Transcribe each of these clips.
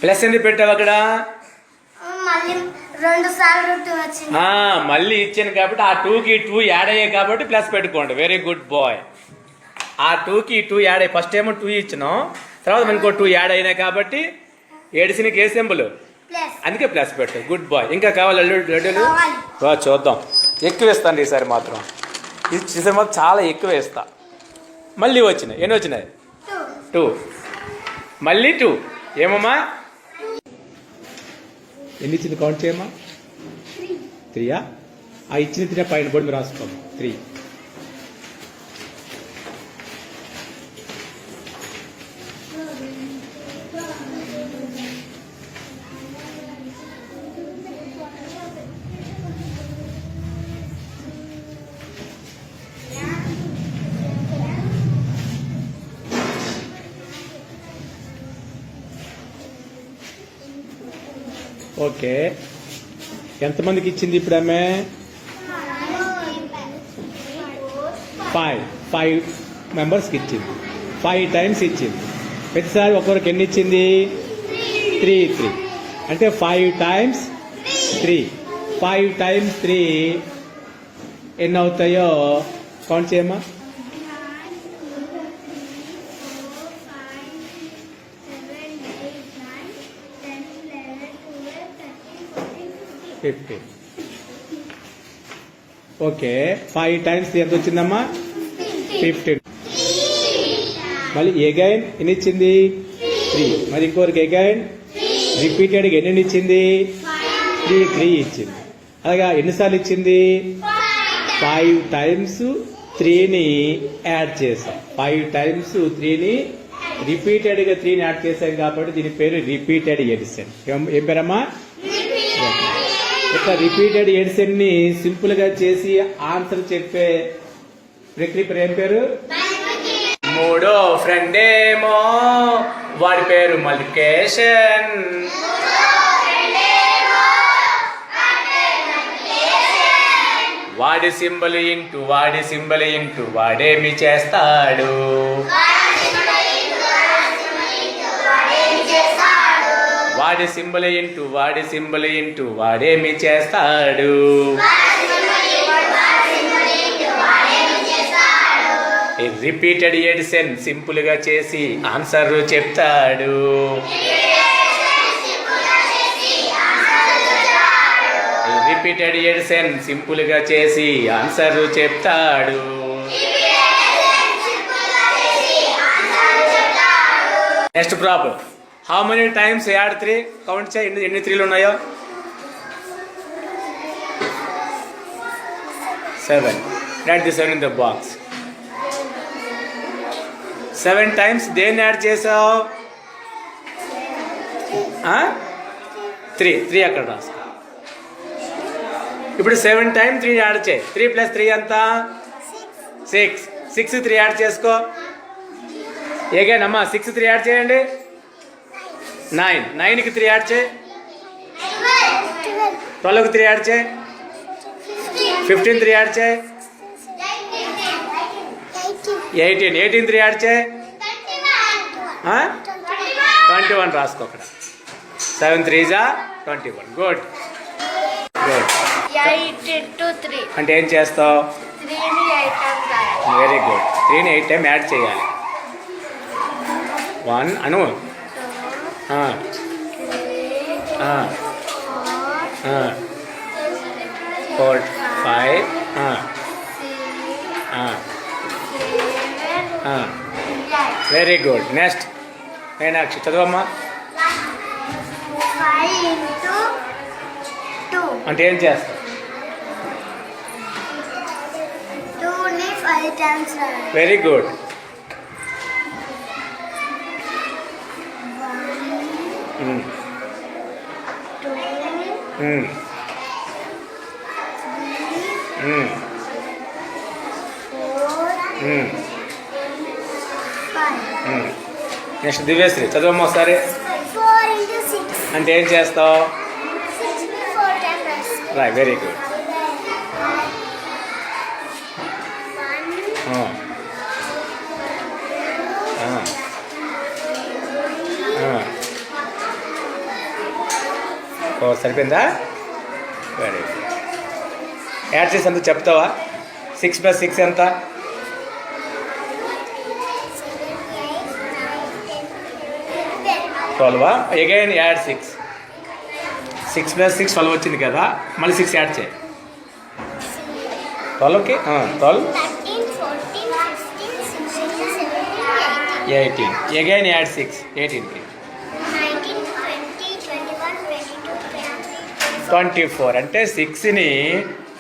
Plus ఎందుకు పెట్టావు అక్కడ? మళ్ళీ ఇచ్చాను కాబట్టి ఆ 2కి 2 యాడ్ అయ్యాయి కాబట్టి ప్లస్ పెట్టుకోండి. Very good boy. ఆ 2కి 2 యాడ్ అయ్యి ఫస్ట్ ఏమో 2 ఇచ్చినాం, తర్వాత మనకు 2 యాడ్ అయినాయి కాబట్టి ఏడిసినకి ఏ సింబల్, అందుకే ప్లస్ పెట్టు. Good boy. ఇంకా కావాలి లడ్డూలు? చూద్దాం. ఎక్కువ వేస్తాను ఈసారి మాత్రం. ఈసారి మాత్రం చాలా ఎక్కువ వేస్తా. మళ్ళీ వచ్చినాయి. ఎన్ని వచ్చినాయి? 2. మళ్ళీ 2. ఏమమ్మా ఎన్ని ఇచ్చింది? కౌంట్ చేయమ్మా. 3యా? ఆ ఇచ్చిన 3 పైన బోర్డు మీరు రాసుకోమ్మా. 3. ఓకే. ఎంతమందికి ఇచ్చింది ఇప్పుడు ఆమె? 5 మెంబర్స్కి ఇచ్చింది. 5 టైమ్స్ ఇచ్చింది. ప్రతిసారి ఒక్కొక్కరికి ఎన్ని ఇచ్చింది? 3 అంటే 5 టైమ్స్ 3. 5 టైమ్స్ 3 ఎన్ని అవుతాయో కౌంట్ చేయమ్మా. 15. ఓకే. 5 టైమ్స్ ఎంత వచ్చిందమ్మా? 15. మళ్ళీ ఎగైన్ ఎన్ని ఇచ్చింది? 3. మరి ఇంకోరికి ఎగైన్ రిపీటెడ్గా ఎన్ని ఇచ్చింది? 3 ఇచ్చింది. అలాగా ఎన్నిసార్లు ఇచ్చింది? 5 టైమ్స్ 3ని యాడ్ చేసాం. 5 టైమ్స్ 3ని రిపీటెడ్గా 3ని యాడ్ చేసాం కాబట్టి దీని పేరు రిపీటెడ్ ఎడిషన్. ఏం పేరమ్మా? ఇట్లా రిపీటెడ్ ఎడిషన్ ని సింపుల్ గా చేసి ఆన్సర్ చెప్పే ప్రక్రియ ఏం పేరు? మూడో ఫ్రెండ్ ఏమో వాడి పేరు మల్టిప్లికేషన్. వాడి సింబల్ ఇంటూ వాడేమి చేస్తాడు? వాడి సింబల్ ఇంటూ వాడేమి చేస్తాడు? రిపీటెడ్ ఎడిషన్ సింపుల్ గా చేసి ఆన్సర్ చెప్తాడు. రిపీటెడ్ ఎడిషన్ సింపుల్ గా చేసి ఆన్సర్ చెప్తాడు. Next problem. How many times add 3? Count చేయి. ఎన్ని 3లు ఉన్నాయో? 7. Write the 7 in the box. 7 times దేన్ని యాడ్ చేసావు? 3 అక్కడ రాసుకో. ఇప్పుడు 7 times 3 యాడ్ చేయి. 3 + 3 ఎంత? 6. 6 3 యాడ్ చేసుకో. ఏగానమ్మా 6 3 యాడ్ చేయండి. 9కి 3 యాడ్ చేయి. 12కి 3 యాడ్ చేయి. 15 3 యాడ్ చేయి. 18 3 యాడ్ చేయి. 21 రాసుకో అక్కడ. 7 3s 21. గుడ్. అంటే ఏం చేస్తావు? Very good. 3ని 8 టైం యాడ్ చేయాలి. 1 అను 4 5 వెరీ గుడ్. నెక్స్ట్ మీనాక్షి చదవమ్మా. 5 into 2 అంటే ఏం చేస్తావు? 2ని 5 times రాయాలి. Very good. 1 2 3 4 5. నెక్స్ట్ దివ్యశ్రీ చదవమ్మా ఒకసారి. 4 into 6 అంటే ఏం చేస్తావు? 6ని 4 times రాస్తాం. రైట్. Very good. 1 2 3 4 ఓ సరిపోయిందా? Very good. యాడ్ చేసి ఎంత చెప్తావా? 6 + 6 ఎంత? 12. Again add 6. 6 + 6 12 వచ్చింది కదా, మళ్ళీ 6 యాడ్ చేయి. 12కి 12 18. Again add 6 18కి 24. అంటే 6ని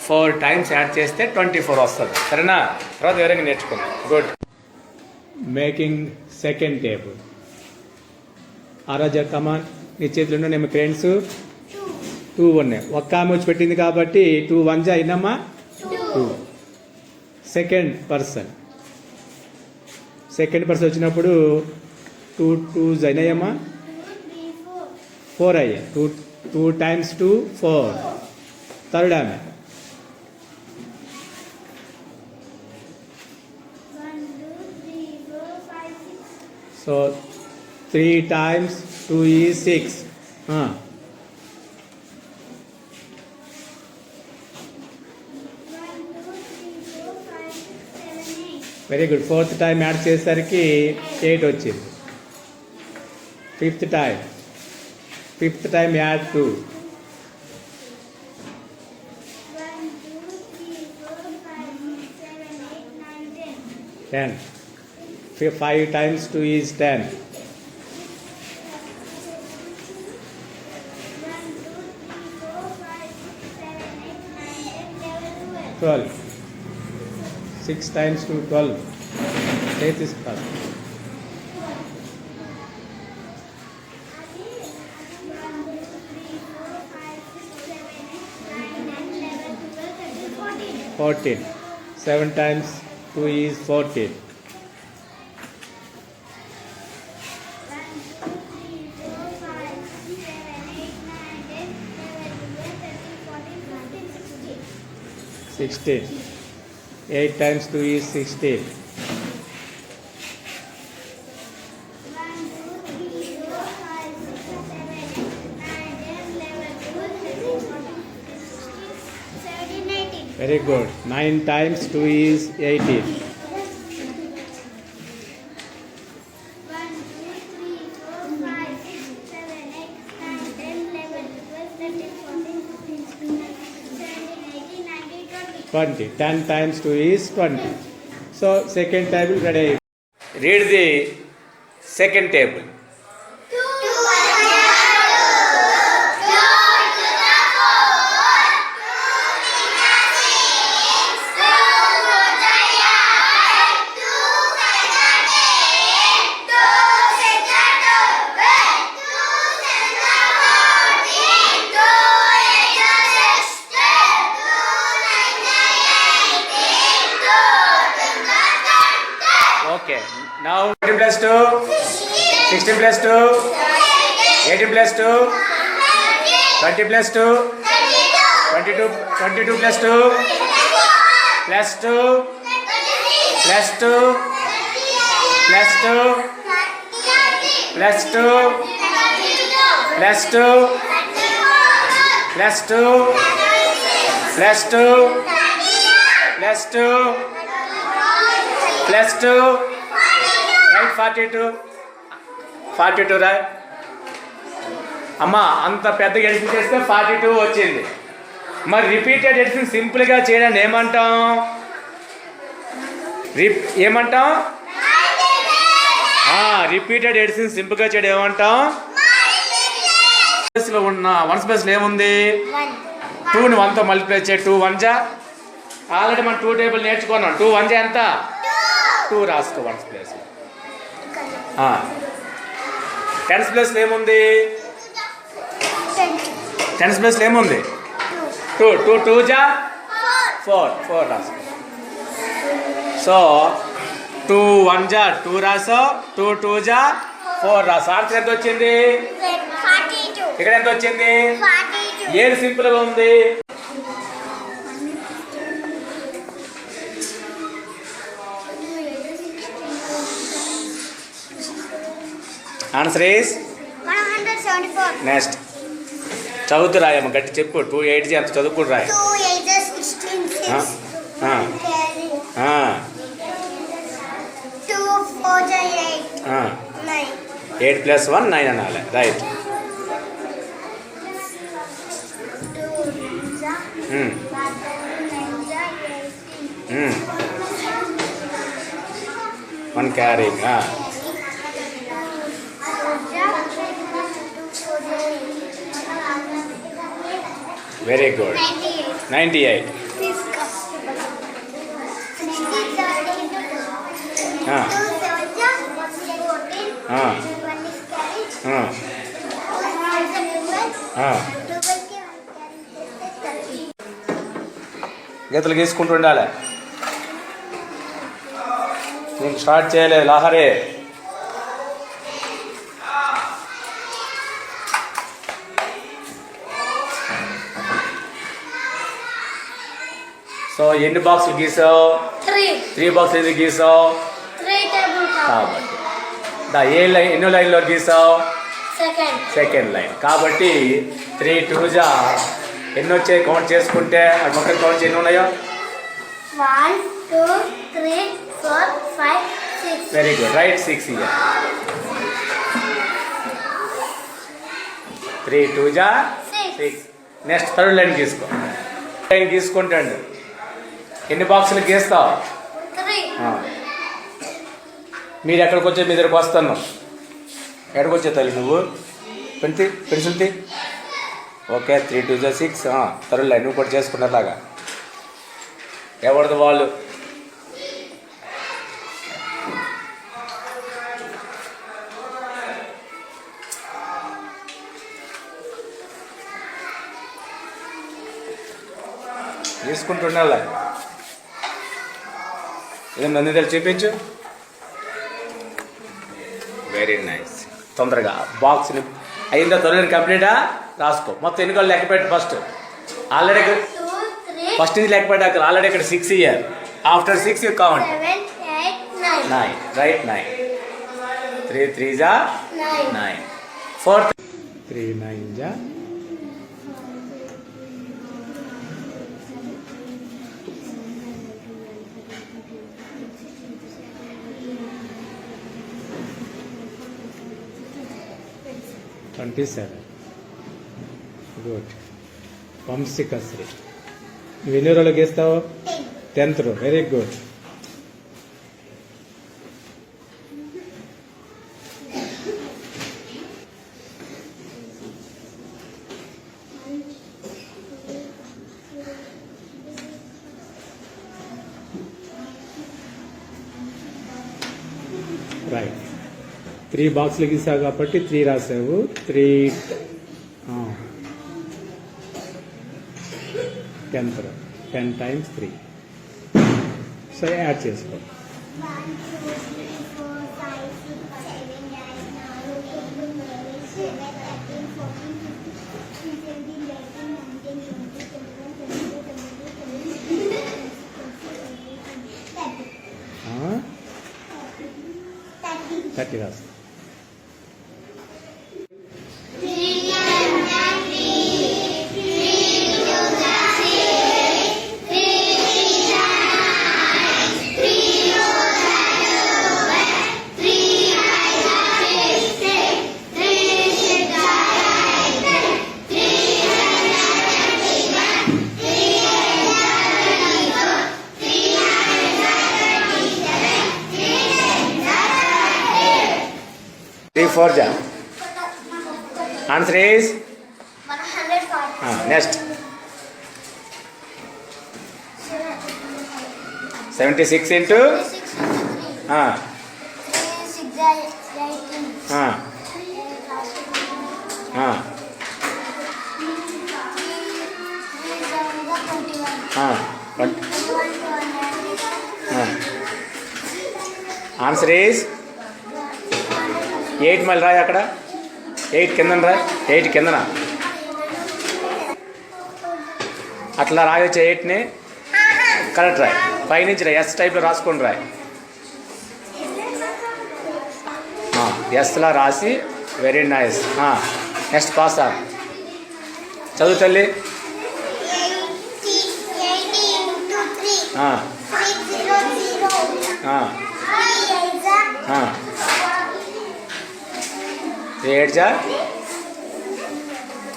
4 టైమ్స్ యాడ్ చేస్తే 24 వస్తుంది. సరేనా? తర్వాత వివరంగా నేర్చుకుందాం. గుడ్. Making second table. ఆరాజ కమాన్, నీ చేతిలో ఉన్న మీ ఫ్రెండ్స్ 2 ఉన్నాయి. ఒక్క ఆమె వచ్చి పెట్టింది కాబట్టి 2 1 అయినమ్మా 2. సెకండ్ పర్సన్ వచ్చినప్పుడు 2 2s అయినాయమ్మా 4 అయ్యాయి. 2 times 2 4. థర్డ్ ఆమె 3 times 2 is 6. Very good. Fourth time add చేసేసరికి 8 వచ్చింది. Fifth time add 2. 10. 5 times 2 is 10. 12. 6 times 2 12. 8 is plus. 14. 7 times 2 is 14. 16. 8 times 2 is 16. 17, 18. Very good. 9 times 2 is 18. 1, 2, 3, 4, 5, 6, 7, 8, 9, 10, 11, 12, 13, 14, 15, 16, 17, 18, 19, 20. 20. 10 times 2 is 20. So, second table ready. Read the second table. Okay. Now 14 plus 2, 16 plus 2, 18 plus 2, 20 plus 2, 22 plus 2, plus 2, plus 2, plus 2, plus 2, plus 2, plus 2, plus 2, plus 2, plus 2, right? 42 right? అమ్మా అంత పెద్దగా edition చేస్తే 42 వచ్చింది. మరి repeated edition సింపుల్గా చేయడానికి ఏమంటాం? ఏమంటాం? రిపీటెడ్ ఎడిషన్ సింపుల్గా చేయడం ఏమంటాం? ఉన్న 1's ప్లేస్లో ఏముంది? 2ని 1తో మల్టిప్లై చేయి. 2 1 జా. ఆల్రెడీ మనం 2 టేబుల్ నేర్చుకున్నాం. 2 1 జా ఎంత? 2 రాసుకో 1's ప్లేస్లో. 10's ప్లేస్లో ఏముంది? 10's ప్లేస్లో ఏముంది? 2 2 జా 4 రాసుకో. సో 2 1 జా 2 రాసో, 2 2 జా 4 రాసో. ఆన్సర్ ఎంత వచ్చింది? 42. ఇక్కడ ఎంత వచ్చింది? 42. ఏది సింపుల్గా ఉంది? Answer is 174. నెక్స్ట్ చదువుతూ రాయమ్మ గట్టి చెప్పు 2 8 ఎంత చదువుకుని రాయ 2 8 16 ఆ, 6 ఆ, carry ఆ, 2 4 8 ఆ. 9 8 + 1 9 అనాలి రైట్ 2 9 ఉమ్, 18 ఉమ్. 1 క్యారింగ్ వెరీ గుడ్ 98 ఆ, ఆ, ఆ, ఆ. గీతలు గీసుకుంటూ ఉండాలి నేను స్టార్ట్ చేయలేదు లాహరే సో ఎన్ని బాక్సులు గీసావు 3 బాక్సులు ఎందుకు గీసావు కాబట్టి ఏ లైన్ ఎన్నో లైన్లో గీసావు సెకండ్ లైన్ కాబట్టి 3 2 జా ఎన్ని వచ్చాయి కౌంట్ చేసుకుంటే అది మొత్తం కౌంట్ ఎన్ని ఉన్నాయో 1 2 3 4 5 6 వెరీ గుడ్ రైట్ 6 ఇయర్ 3 2 జా 6 నెక్స్ట్ థర్డ్ లైన్ గీసుకో లైన్ గీసుకుంటాడు ఎన్ని బాక్సులు గీస్తావు 3 మీరు ఎక్కడికి వచ్చే మీ దగ్గరకు వస్తాను ఎక్కడికి వచ్చే తల్లి నువ్వు పెన్సిల్ తీ ఓకే 3 2 జా 6 థర్డ్ లైన్ నువ్వు కూడా చేసుకున్నలాగా ఎవరిది వాళ్ళు తీసుకుంటుండాలి ఇది నన్ను దగ్గర చూపించు వెరీ నైస్ తొందరగా బాక్స్ని అయిందా త్వరగా కంప్లీటా రాసుకో మొత్తం ఎన్ని కాళ్ళు లెక్క పెట్టు ఫస్ట్ ఆల్రెడీ ఫస్ట్ నుంచి లెక్క పెట్టాక ఆల్రెడీ ఇక్కడ 6 year after 6 you count 7 8 9 right 9 3 3 జా 9 4 3 9 జా 27 గుడ్ వంశీ కస్రి నువ్వు ఎన్ని రోజులు గీస్తావు 10th రో వెరీ గుడ్ రైట్ 3 బాక్సులు గీసావు కాబట్టి 3 రాసావు 3 10th రో 10 times 3 సో యాడ్ చేసుకో 30 రాసు Four ja. Answer is 140. Next 76 into 21. Answer is 8 మళ్ళీ రాయి అక్కడ 8 కిందన రాయి 8 కిందన అట్లా రాయొచ్చు 8ని కరెక్ట్ రాయి పైనుంచి రాయి ఎస్ టైప్లో రాసుకొని రాయి ఎస్లా రాసి very nice next pass on చదువు తల్లి. 80 into 3. ఆ, 300. ఆ, 3 ఆ. 8 జా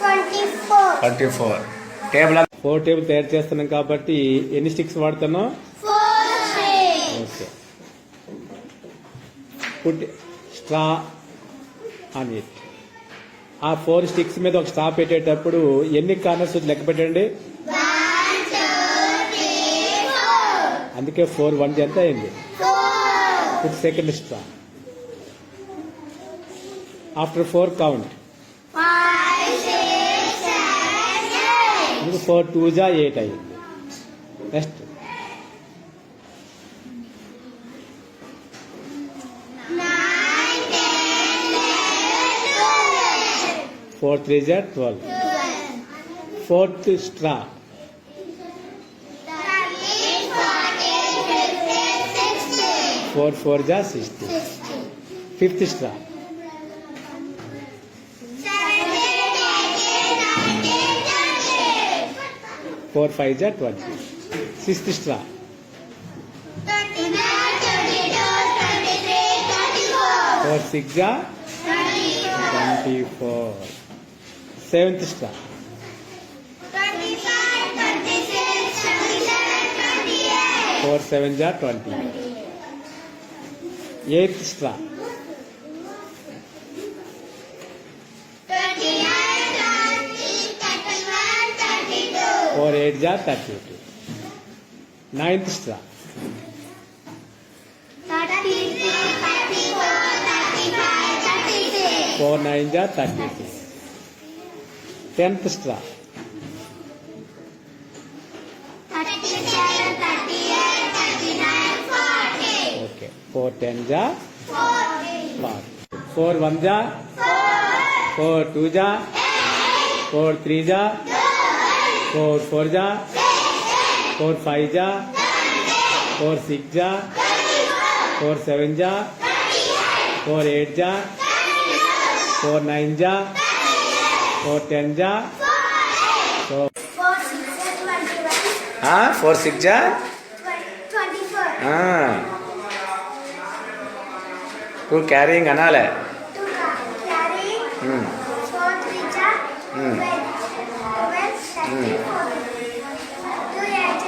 24. 24. టేబుల్ 4 టేబుల్ తయారు చేస్తున్నాం కాబట్టి ఎన్ని స్టిక్స్ వాడుతున్నాం? 4. ఓకే. పుట్ స్ట్రా అని ఇట్. ఆ 4 స్టిక్స్ మీద ఒక స్ట్రా పెట్టేటప్పుడు ఎన్ని కార్నర్స్ లెక్క పెట్టండి. 1, 2, 3, 4. అందుకే 4 1 ఎంత అయింది. 4. Put second straw. After 4 count. 5, 6, 7, 8. 4 2 జా 8 అయింది. నెక్స్ట్ 9, 10, 11, 12. 4 3 జా 12. 12. Fourth straw. 13, 14, 15, 16. 4 4 జా 16. 16. Fifth straw. 17, 18, 19, 20. 4 5 జా 20. Sixth straw. 21, 22, 23, 24. 4 6 జా 24. Seventh straw. 25, 26, 27, 28. 4 7 జా 20. Eighth straw. 29, 30, 31, 32. 4 8 జా 32. Ninth straw. 33, 34, 35, 36. 4 9 జా 32. Tenth straw. 37, 38, 39, 40. ఓకే. 4 10 జా 40. 4 1 జా 4 2 జా 4 3 జా 4 4 జా 4 5 జా 4 6 జా 4 7 జా 4 8 జా 4 9 జా 4 10 జా 4 4 6 జా 24. 2 carrying అనాలే. Two carry. 4 3 ja. 12. 13, 14. 2 8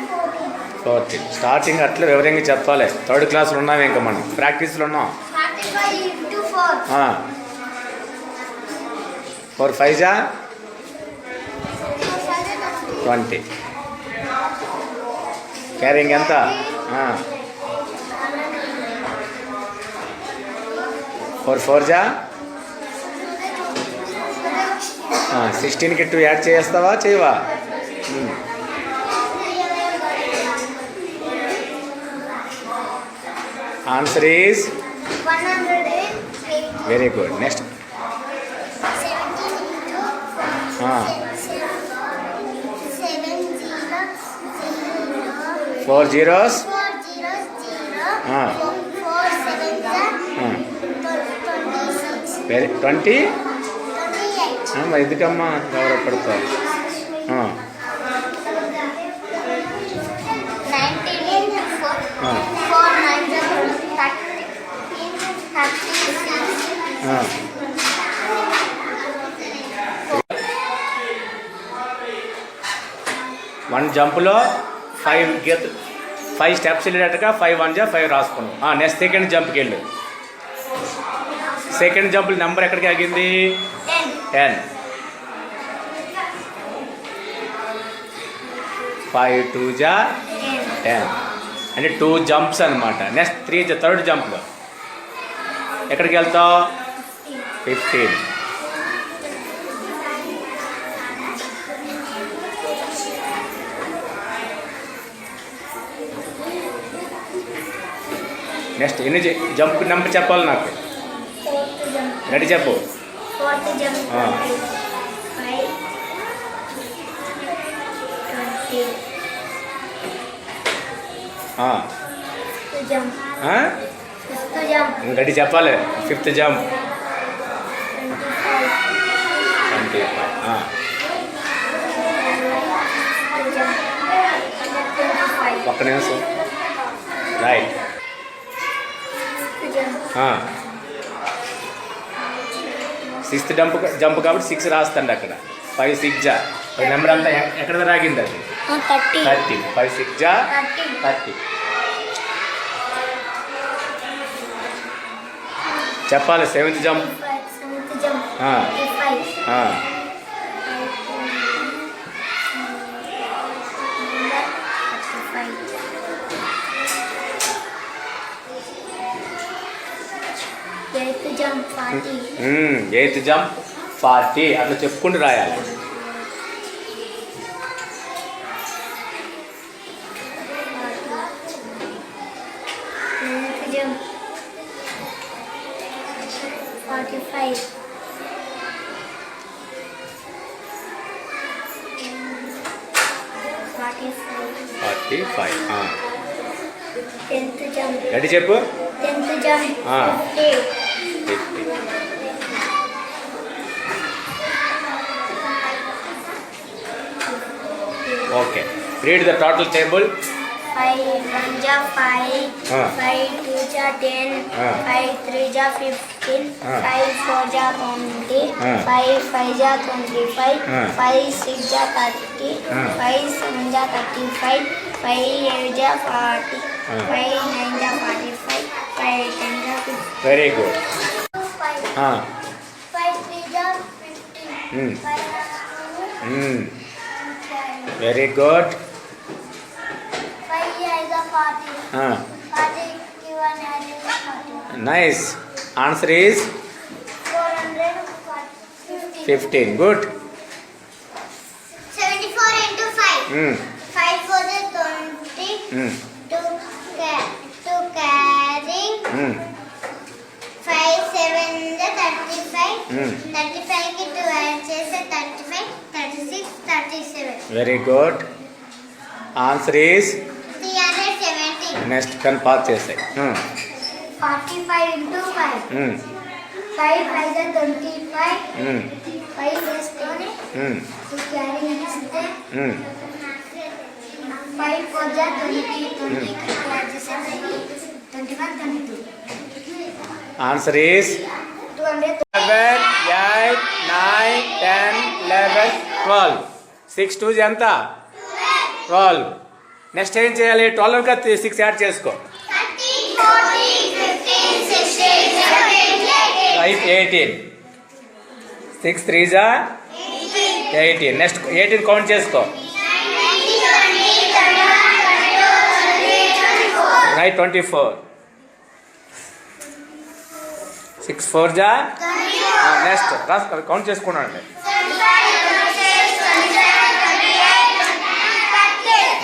14. 14. Starting అట్లా వివరంగా చెప్పాలి. థర్డ్ క్లాస్లో ఉన్నాం ఇంకా మనం ప్రాక్టీస్లో ఉన్నాం. 45 into 4. 4 5 జా 4 5 20. క్యారింగ్ ఎంత? 4 4 జా 16కి 2 యాడ్ చేస్తావా చేయవా? Answer is 108. Very good. Next 17 into 4 zeros 4 zeros 0. 4 7 ja. 26. Very 20. 28. మరి ఎందుకమ్మా గౌరవపడతావు? 19 into 4. 4 9 ja 30. 36. 1 జంప్లో 5 స్టెప్స్ వెళ్ళేటట్టుగా 5 1 జా 5 రాసుకున్నాం. నెక్స్ట్ సెకండ్ జంప్కి వెళ్ళు. సెకండ్ జంప్ నెంబర్ ఎక్కడికి ఆగింది? 10. 5 2 జా 10 అంటే 2 జంప్స్ అనమాట. నెక్స్ట్ 3 థర్డ్ జంప్లో ఎక్కడికి వెళ్తావు? 15. నెక్స్ట్ ఎన్ని జంప్ నెంబర్ చెప్పాలి నాకు. రెడీ చెప్పు. 4th jump. 5 20. Jump. 5th jump. Ready చెప్పాలి. 5th jump 25. 25. ఒక్క నిమిషం. రైట్. సిక్స్త్ జంప్ కాబట్టి 6 రాస్తాండి అక్కడ. 5 6 జా నెంబర్ అంతా ఎక్కడ రాగింది అది? 30. 5 6 జా 30. చెప్పాలి. 7th jump. ఎయిత్ జంప్ 40 అట్లా చెప్పుకుంటూ రాయాలి. రెడీ చెప్పు. Okay. Read the total table. 5 1 जा 5, 5 2 जा 10, 5 3 जा 15, 5 4 जा 20, 5 5 जा 25, 5 6 जा 30, 5 7 जा 35, 5 8 जा 40, 5 9 जा 45, 5 10 जा 50. Very good. 5 3 जा 15, 5 వెరీ గుడ్. 5 8 जा 40, 40 1 8 nice. Answer is 15. Good. 74 into 5. 5 for the 20. To carrying. 5 7 the 35. 35 ki 2 add chese 35, 36, 37. Very good. Answer is 370. Next కన్ పాస్ చేసాయి. 45 into 5. 5 5 the 25. 5 less 20. To carry is there. 5 4 जा 20, 20 की 2 add chese 21, 22. Answer is 200. 7 8 9 10 11 12. 6 2 ఎంత? 12. Next ఏం చేయాలి? 12 కా 6 add చేసుకో. 13 14 15 16 17 right. 18. 6 3 జా 18. నెక్స్ట్ 18 కౌంట్ చేసుకో. రైట్. 24. 6 4 జా. నెక్స్ట్ కౌంట్ చేసుకున్నాను.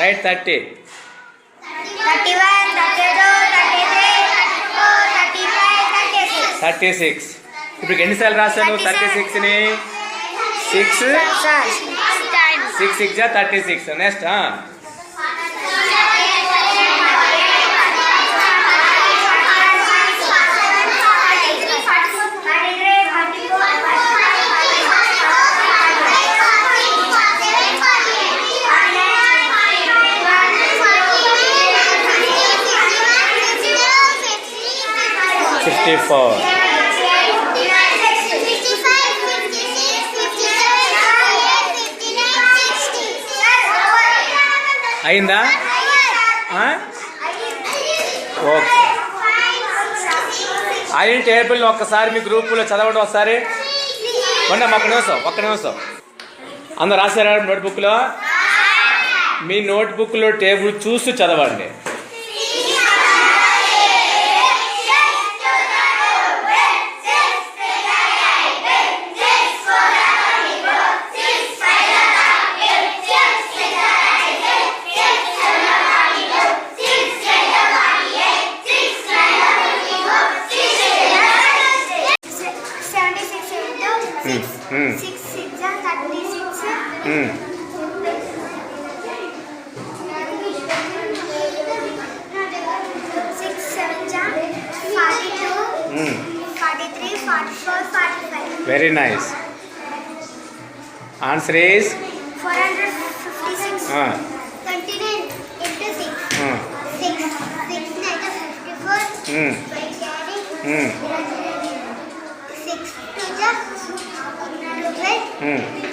రైట్. 30. 31 32 33 34 35 36. 36. ఇప్పుడు ఎన్నిసార్లు రాశాను 36ని? 6 6 6 జా 36. నెక్స్ట్ 54. అయిందా? ఓకే. అయిన టేబుల్ ఒక్కసారి మీ గ్రూపులో చదవండి ఒకసారి. ఒక్క నిమిషం. అందరు రాశారా నోట్బుక్లో? మీ నోట్బుక్లో టేబుల్ చూస్తూ చదవండి. Very nice. Answer is 456. 29 into 6. 5 carry. 6 to the 12.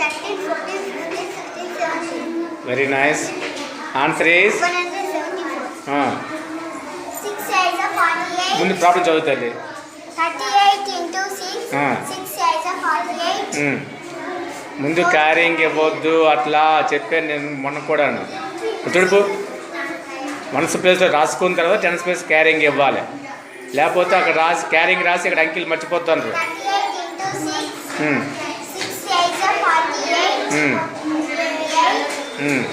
13, 14, 15, 16, 17. Very nice. Answer is 174. 6 sides of 48. ముందు ప్రాబ్లం చదువుతుంది. 38 into 6. 6 sides of 48. ముందు క్యారింగ్ ఇవ్వద్దు అట్లా చెప్పాను నేను మొన్న కూడాను. తుడుపు 1 ప్లేస్లో రాసుకున్న తర్వాత 10 ప్లేస్ క్యారింగ్ ఇవ్వాలి. లేకపోతే అక్కడ రాసి క్యారింగ్ రాసి ఇక్కడ అంకిల్ మర్చిపోతాను. 38 into 6. 6 sides of 48.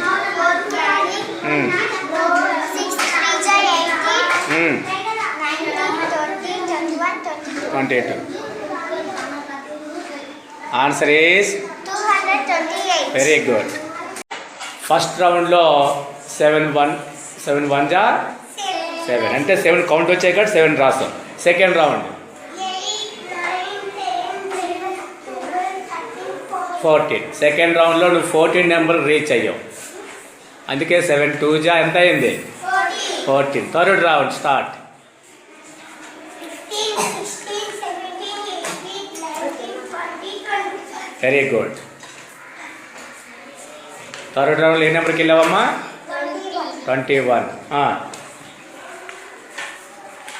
4 carry. 6 3s are 18. 19, 20, 21, 22. 28. Answer is 228. Very good. First రౌండ్లో 7 1 జా 7 అంటే 7 కౌంట్ వచ్చాయి కాబట్టి 7 రాస్తాం. Second round 14. సెకండ్ రౌండ్లో నువ్వు 14 నెంబర్ రీచ్ అయ్యావు. అందుకే 7 2 జా ఎంత అయింది 14. Third round start. 15, 16, 17, 18, 19, 20, 21. Very good. Third రౌండ్లో ఏ నెంబర్కి వెళ్ళావమ్మా 21.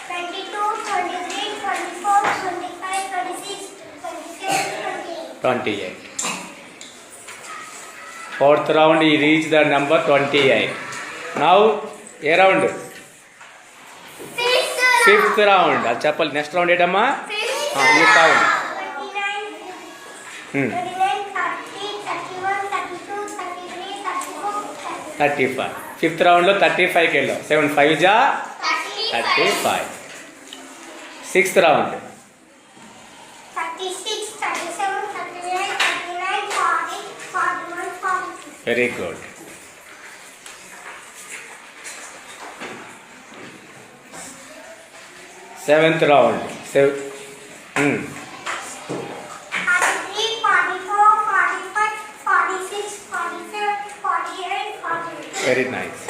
22, 23, 24, 25, 26, 27, 28. 28. Fourth round you reach the number 28. Now A round fifth round. అది చెప్పాలి. నెక్స్ట్ రౌండ్ ఏంటమ్మా ఈ రౌండ్ 35. ఫిఫ్త్ రౌండ్లో 35కి వెళ్ళావు. 7 5 జా 35. Sixth round 36, 37, 39, 39, 40, 41, 42. Very good. Seventh round 43, 44, 45, 46, 47, 48, 48. Very nice.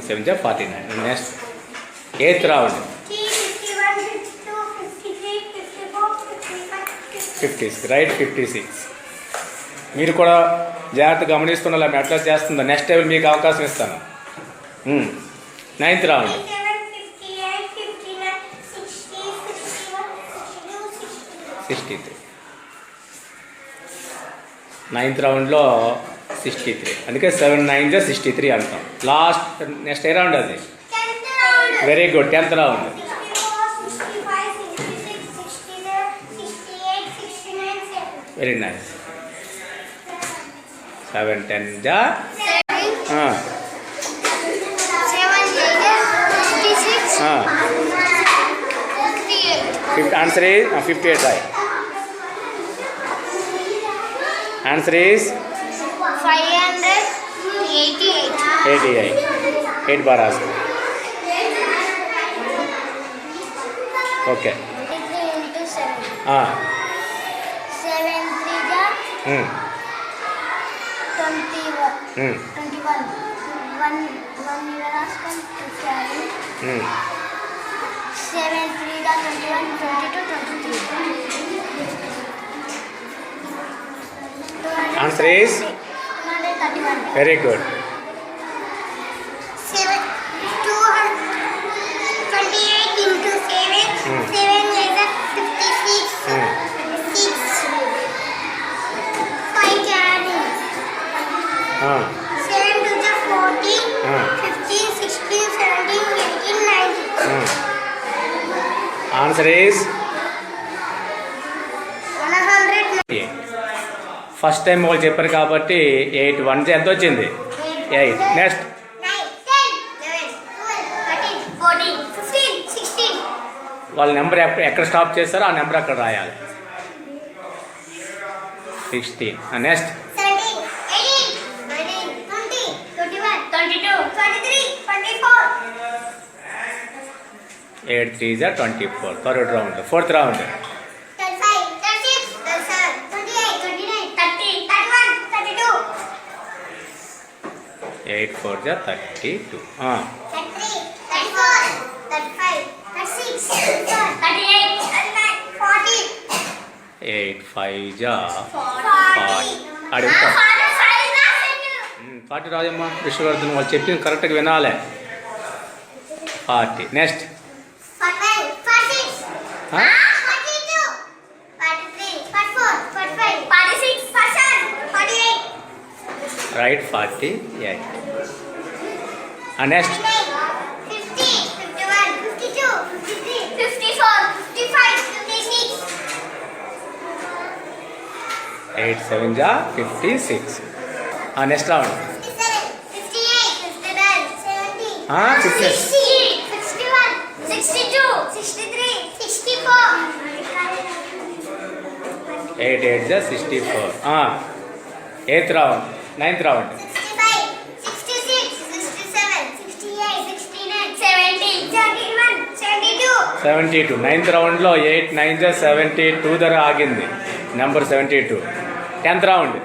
Seven జా 49. Next eighth round 51, 52, 53, 54, 55, 56. 56. రైట్ 56. మీరు కూడా జాగ్రత్త గమనిస్తున్నా మేము ఎట్లా చేస్తుందో నెక్స్ట్ టైం మీకు అవకాశం ఇస్తాను. Ninth round 57, 58, 59, 60, 61, 62, 63. 63. నైన్త్ రౌండ్లో 63. అందుకే 7 9 జా 63 అంటాం. లాస్ట్ నెక్స్ట్ ఏ రౌండ్ అది 10th round. Very good. 10th round 64, 65, 66, 67, 68, 69, 70. Very nice. 7 10 జా 58. Answer is 58. Right. Answer is 588. 88. 8 bar రాసుకో. Okay into 7. 7 3 ja 21. 21. 1 here రాసుకొని carry. 7 3 ja 21, 22, 23. Answer is 231. Very good. 28 into 7. 7 is 56. 6. 5 carry. 7 to the 14. 15, 16, 17, 18, 19. Answer is 100. First time వాళ్ళు చెప్పారు కాబట్టి 8 1 ఎంత వచ్చింది 8. Next 9, 10, 11, 12, 13, 14, 15, 16. వాళ్ళ number ఎక్కడ స్టాప్ చేస్తారో ఆ నెంబర్ అక్కడ రాయాలి. 16. నెక్స్ట్ 17, 18, 19, 20, 21, 22, 23, 24. 8 3 జా 24. Third round. Fourth round 35, 36, 37, 28, 29, 30, 31, 32. 8 4 जा 32. 33, 34, 35, 36, 38, 39, 40. 8 5 जा 40. అడుగుతా 45 రాసేను. 40 రాజమ్మ విశ్వవర్ధన్ వాళ్ళు చెప్పింది కరెక్ట్గా వినాలే. 40 నెక్స్ట్ 45, 46, 42, 43, 44, 45, 46, 47, 48. రైట్ 48. నెక్స్ట్ 50, 51, 52, 53, 54, 55, 56. 8 7 जा 56. Next round 57, 58, 59, 70, 50. 60, 61, 62, 63, 64. 8 8 जा 64. 8th round 9th round 65, 66, 67, 68, 69, 70, 71, 72. 72. 9th రౌండ్లో 8 9 जा 72 ధర ఆగింది. నెంబర్ 72. 10th round 73,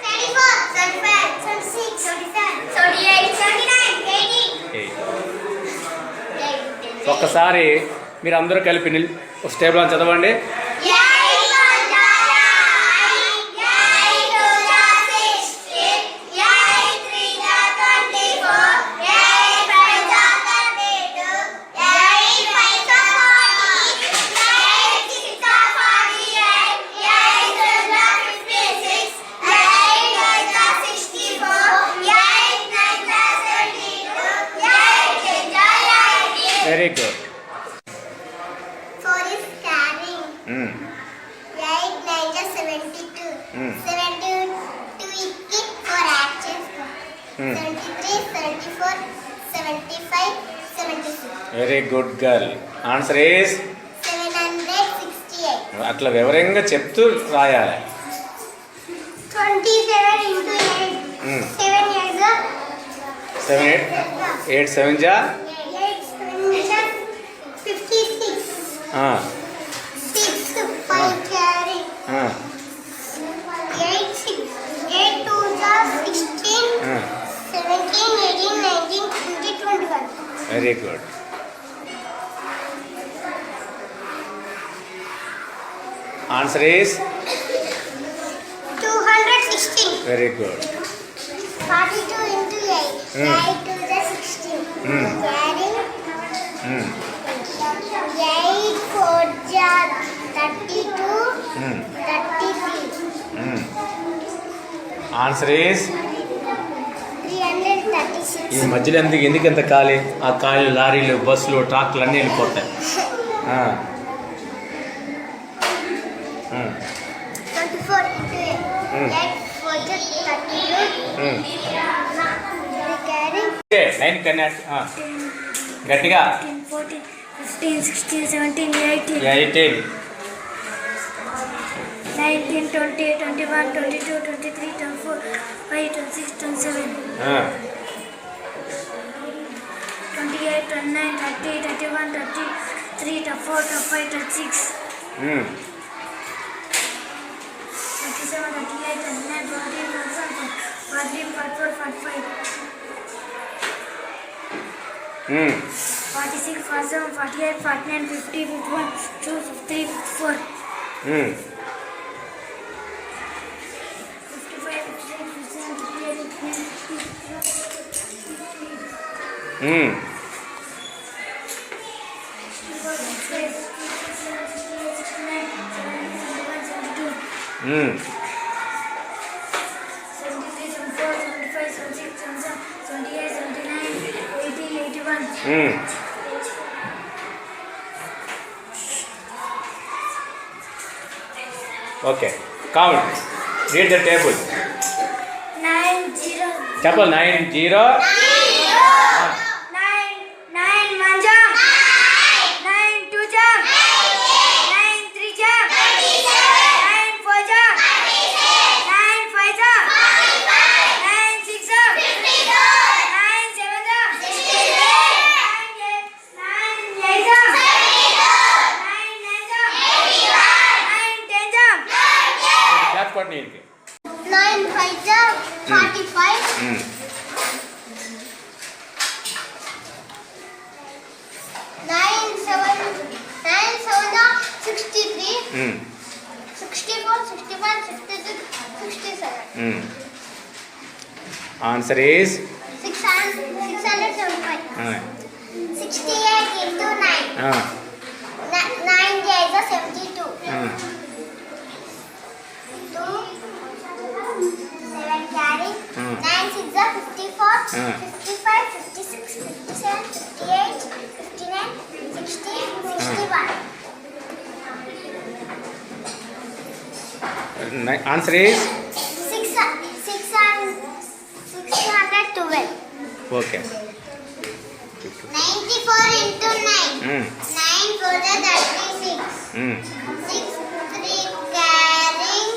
34, 35, 36, 37, 38, 39, 80. 8. ఒక్కసారి మీరు అందరూ కలిపి ఒక స్టేబుల్ అని చదవండి. Very good. 4 is carrying. 8, 9 is 72. 72 కి 4 యాడ్ చేసుకో. 73, 74, 75, 76. Very good girl. Answer is 768. అట్లా వివరంగా చెప్తూ రాయాలి. 27 into 8. 7 years. 7 8 7 जा 8, 7, 56. 6, 5 carry. 8, 6, 8, 2 is 16. 17, 18, 19, 20, 21. Very good. Answer is 216. Very good. 42 into 8. 8, 2 is 16. Carry. 8, 4 is 32. 33. Answer is 336. ఈ మధ్యలో ఎందుకు ఎంత ఖాళీ? ఆ ఖాళీ లారీలు బస్సులు ట్రాక్టర్లు అన్నీ వెళ్ళిపోతాయి. 24 into 8. 8, 4 is 32. Carry. 9 కన్నెట్ గట్టిగా 10, 14, 15, 16, 17, 18. 18. 19, 20, 21, 22, 23, 24, 25, 26, 27, 28, 29, 30, 31, 33, 34, 35, 36, 37, 38, 39, 40, 41, 44, 45, 46, 47, 48, 49, 50, 51, 52, 53, 54. 55, 56, 57, 58, 59, 81. Okay count read the table 9, 0. చెప్పాలి 9 0 9 1 jump. 9 2 jump. 9 3 jump. 9 4 jump. 9 5 jump. 9 6 jump. 9 7 jump. 9 8 jump. 9 9 jump. 9 10 jump. Clap కొట్టి 9 5 jump. 45. Nine seven 63. 64, 65, 66, 67. Answer is 675. 68 into 9. 9 days are 72. 2, 7 carry. 9 6 are 54. 55, 56, 57, 58, 59, 60, 61. Answer is 612. okay. 94 into 9. 9 for the 36. 6 3 carrying.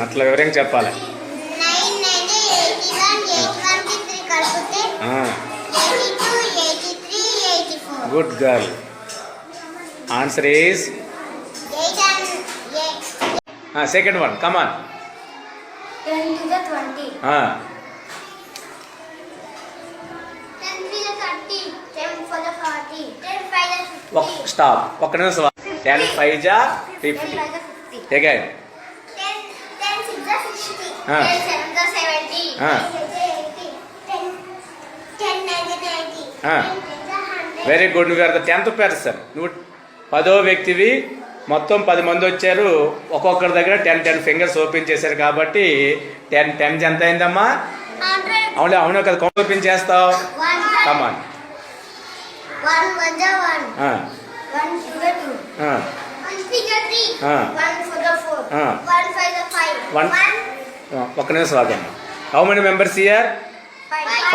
అట్లా వివరంగా చెప్పాలి. 9 9 81. 81 కి 3 కలిపితే 82, 83, 84. Good girl. Answer is 8 and 8. Second one. Come on. 10 to the 20. 10 to the 30. 10 for the 40. 10 5 the 50. Stop. ఒక్క నిమిషం. 10 5 జా 50. 10 5 the 50. Again 10 6 the 60. 10 7 the 70. 10 8 the 80. 10 9 the 90. 10 10 the 100. Very good. నువ్వు are the 10th person. నువ్వు 10వ వ్యక్తివి. మొత్తం 10 మంది వచ్చారు. ఒక్కొక్కరి దగ్గర 10 ఫింగర్స్ ఓపెన్ చేశారు కాబట్టి 10 ఎంత అయిందమ్మా? 100. అవును కదా. కౌంట్ ఓపెన్ చేస్తావు. 1 కమాన్. 1 1 the 1. 1 to the 2. 1 3 the 3. 1 for the 4. 1 5 the 5. 1 ఒక్క నిమిషం ఆగండి. How many members here?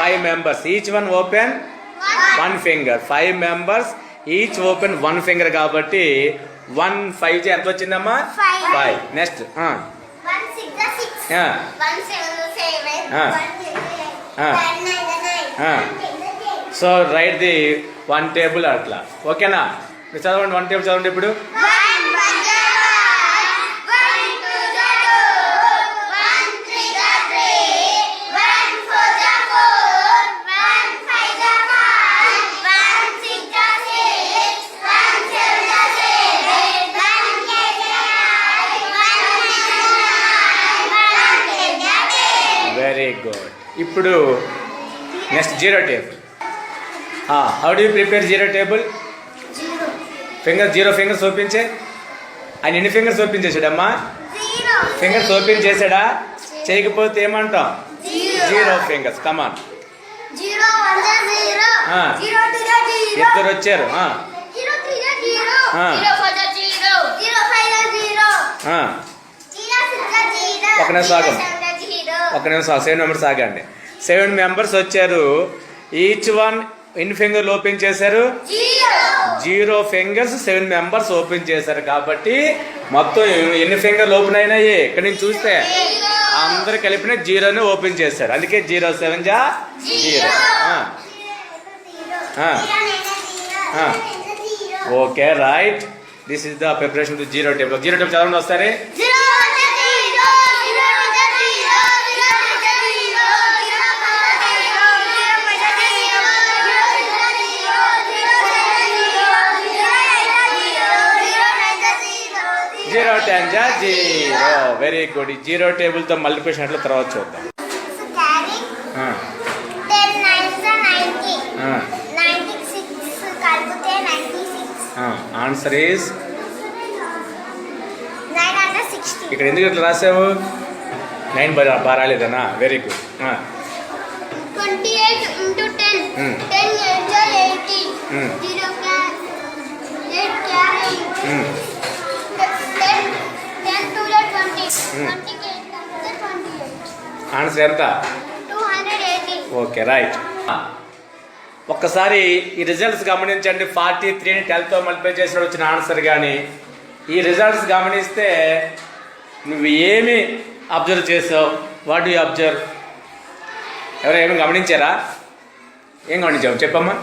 5 members. Each one open 1 finger. 5 members each open 1 finger కాబట్టి 1 5 ఎంత వచ్చిందమ్మా? 5. Next 1 6 the 6. 1 7 the 7. 1 8 the 8. 1 9 the 9. 1 10 the 10. So right the 1 table అట్లా. ఓకేనా? మీరు చదవండి. 1 table చదవండి ఇప్పుడు. 1 1 the 1. 1 2 the 2. 1 3 the 3. 1 4 the 4. 1 5 the 5. 1 6 the 6. 1 7 the 7. 1 8 the 9. 1 9 the 9. 1 10 the 10. Very good. ఇప్పుడు next zero table. How do you prepare zero table? Zero fingers open చే. ఆయన ఎన్ని ఫింగర్స్ ఓపెన్ చేశాడమ్మా? ఫింగర్స్ ఓపెన్ చేశాడా? చేయకపోతే ఏమంటాం? Zero fingers. Come on. 0 1 the 0. 0 2 the 0. ఇద్దరు వచ్చారు. 0 3 the 0. 0 4 the 0. 0 5 the 0. 0 6 the 0. ఒక నిమిషం ఆగండి. 7 the 0. ఒక నిమిషం. 7 members ఆగండి. 7 members వచ్చారు. ఈచ్ వన్ ఎన్ని ఫింగర్లు ఓపెన్ చేశారు? 0 fingers 7 members ఓపెన్ చేశారు కాబట్టి మొత్తం ఎన్ని ఫింగర్లు ఓపెన్ అయినాయి? ఇక్కడ నుంచి చూస్తే అందరు కలిపిన 0ని ఓపెన్ చేశారు. అందుకే 0 7 జా 0. Okay right. This is the preparation to zero table. Zero table చదవండి వస్తారే. జీరో 10 జా 0. Very good. జీరో టేబుల్ తో మల్టిప్లికేషన్ ఎట్లా తర్వాత చూద్దాం. 10 9 90. 96 కలిపితే 96. Answer is 960. ఇక్కడ ఎందుకు ఇట్లా రాసావు? 9 బాగా రాలేదనా? Very good. 28 into 10. 10 8 are 80. 0 8 carry. 10 to the 20. 20 to the 28. Answer ఎంత? 280. Okay right. ఒక్కసారి ఈ రిజల్ట్స్ గమనించండి. 43ని 10తో మల్టిప్లై చేసినప్పుడు వచ్చిన ఆన్సర్ కానీ ఈ రిజల్ట్స్ గమనిస్తే నువ్వు ఏమి అబ్జర్వ్ చేసావు? What do you observe? ఎవరు ఏమి గమనించారా? ఏం గమనించావు చెప్పమ్మా.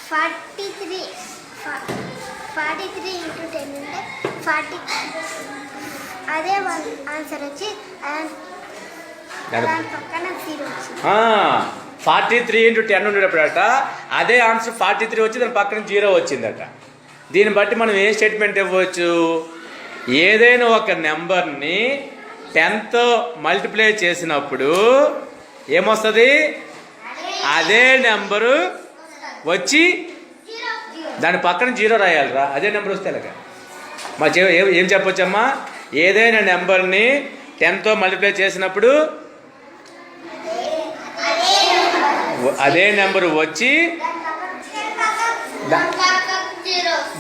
43 into 10 అంటే 40. అదే ఆన్సర్ వచ్చి దాని పక్కన 0 వచ్చింది. 43 ఇంటూ 10 ఉండేటప్పుడట అదే ఆన్సర్ 43 వచ్చి దాని పక్కన 0 వచ్చిందట. దీన్ని బట్టి మనం ఏం స్టేట్మెంట్ ఇవ్వచ్చు, ఏదైనా ఒక నెంబర్ని 10తో మల్టిప్లై చేసినప్పుడు ఏమొస్తుంది, అదే నెంబరు వచ్చి దాని పక్కన 0 రాయాలిరా, అదే నెంబర్ వస్తే అలాగా. మా ఏం చెప్పొచ్చమ్మా, ఏదైనా నెంబర్ని 10తో మల్టిప్లై చేసినప్పుడు అదే నెంబర్ వచ్చి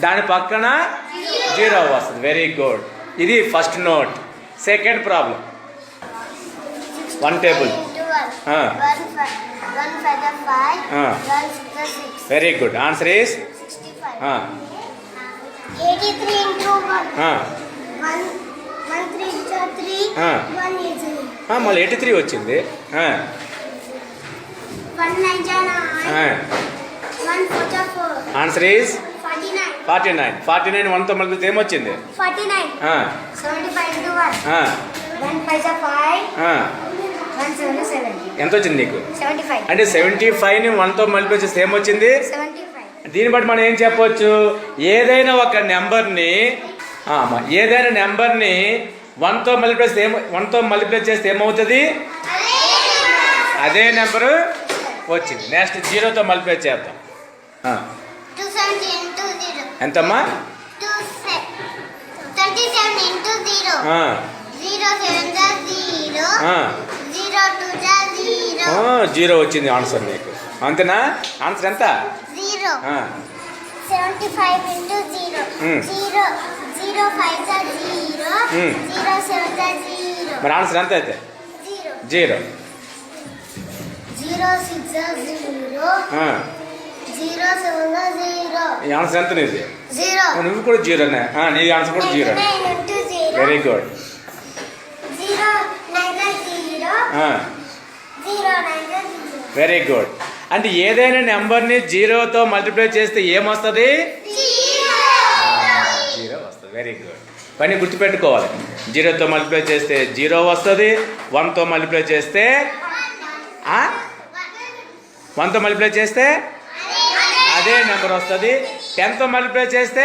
దాని పక్కన 0 వస్తుంది. Very good. ఇది first note. Second problem, 1 table. Very good. Answer is 83 into 1. 1 3 3 1 is మళ్ళీ 83 వచ్చింది. 1 9 1 4 4. Answer is 49. 49 1తో మళ్ళీ ఏమొచ్చింది, 49. 75 into 1. 1 5 5. 1 7 7. ఎంత వచ్చింది నీకు? 75. అంటే 75ని 1తో మల్టిప్లై చేస్తే ఏమొచ్చింది? 75. దీన్ని బట్టి మనం ఏం చెప్పొచ్చు, ఏదైనా ఒక నెంబర్ని 1తో మల్టిప్లై చేస్తే ఏమవుతుంది, అదే నెంబరు వచ్చింది. నెక్స్ట్ 0తో మల్టిప్లై చేద్దాం. 270 into 0. ఎంతమ్మా? 27 into 0. 0 7 0. 0 2 0. 0 వచ్చింది ఆన్సర్ నీకు. అంతేనా? ఆన్సర్ ఎంత? 0. 75 into 0. 0 0 5 0. 0 7 0. మరి ఆన్సర్ ఎంత అయితే? 0. 0 6 0. 0 7 0. ఈ ఆన్సర్ ఎంత నీది? 0. నువ్వు కూడా 0నే. నీ ఆన్సర్ కూడా 0. 9 into 0. Very good. 0 9 0. 0 9 0. Very good. అంటే ఏదైనా నెంబర్ని 0తో మల్టిప్లై చేస్తే ఏమొస్తుంది? 0 వస్తుంది. Very good. పని గుర్తుపెట్టుకోవాలి. 0తో మల్టిప్లై చేస్తే 0 వస్తుంది. 1తో మల్టిప్లై చేస్తే 1తో మల్టిప్లై చేస్తే అదే నెంబర్ వస్తుంది. 10తో మల్టిప్లై చేస్తే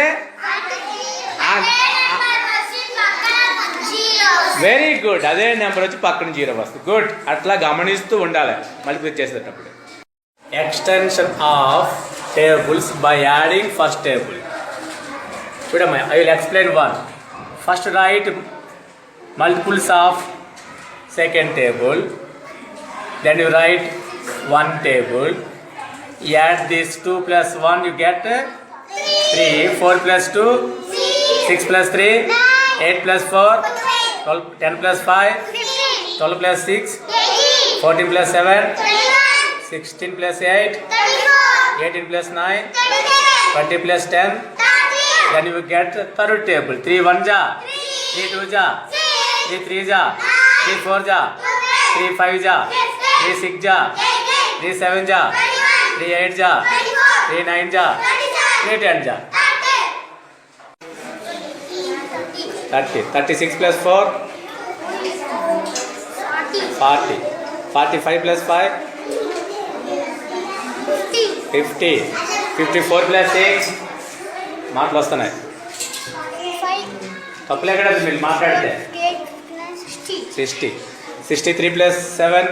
వెరీ గుడ్, అదే నెంబర్ వచ్చి పక్కన 0 వస్తుంది. గుడ్. అట్లా గమనిస్తూ ఉండాలి మల్టిప్లై చేసేటప్పుడు. Extension of tables by adding first table. Chudamma, I will explain one. First write multiples of second table. Then you write one table. You add this 2 plus 1, you get 3. 4 plus 2, 6 plus 3, 8 plus 4, 12, 10 plus 5, 12 plus 6, 14 plus 7, 16 plus 8, 18 plus 9, 20 plus 10. Then you get third table. 3 1 ja, 3 2 ja, 3 3 ja, 3 4 ja, 3 5 ja, 3 6 ja, 3 7 ja, 3 8 ja, 3 9 ja, 3 10 ja. 30. 36 plus 4, 40. 45 plus 5, 50. 54 plus 6. మాటలు వస్తున్నాయి. తప్పులే కదా మీరు మాట్లాడితే. 60. 63 plus 7,